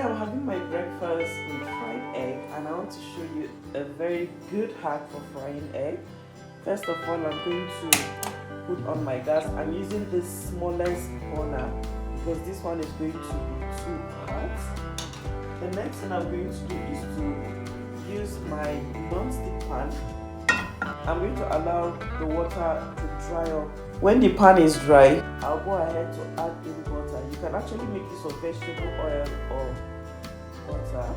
I'm having my breakfast with fried egg, and I want to show you a very good hack for frying egg. First of all, I'm going to put on my gas. I'm using the smallest burner because this one is going to be too hot. The next thing I'm going to do is to use my non-stick pan. I'm going to allow the water to dry up. When the pan is dry, I'll go ahead to add in butter. You can actually make use of vegetable oil or butter.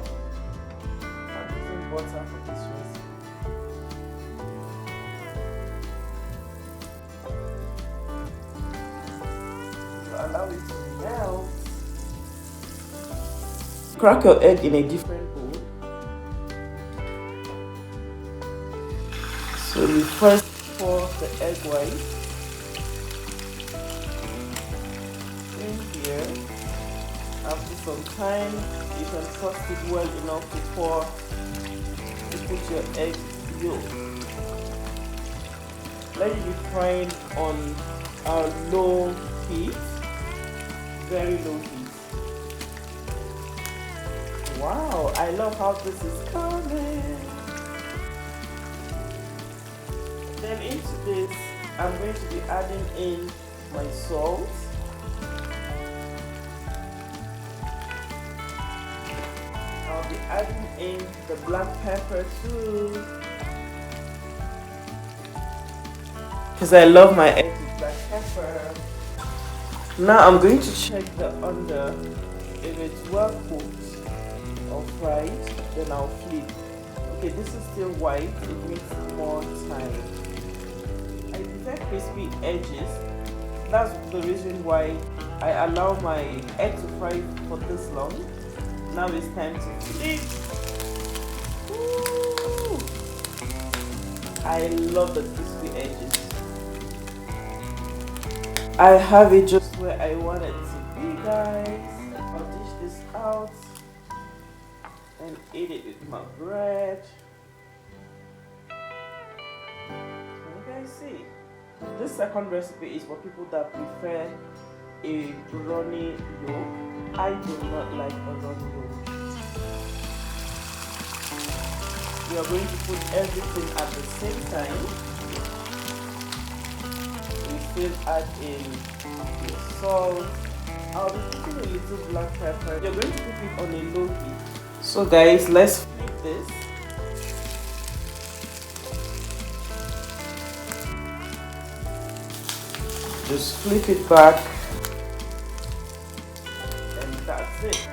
I'm using butter for this recipe. To allow it to melt. Crack your egg in a different bowl. So you first pour the egg white in here. After some time, you can trust it well enough to put your egg yolk. Let it be frying on a low heat, very low heat. Wow, I love how this is coming. Then into this, I'm going to be adding in my salt. I'll be adding in the black pepper too, because I love my eggs with black pepper. Now I'm going to check the under. If it's well cooked or fried, then I'll flip. Okay, this is still white, it needs more time. I prefer crispy edges. That's the reason why I allow my egg to fry for this long. Now it's time to flip. Ooh. I love the crispy edges. I have it just where I want it to be, guys. I'll dish this out and eat it with my bread. Can you guys see? This second recipe is for people that prefer a runny yolk. I do not like a runny yolk. We are going to put everything at the same time. We still add in your salt. I'll be putting a little black pepper. You're going to put it on a low heat. So guys, let's flip this. Just flip it back, and that's it.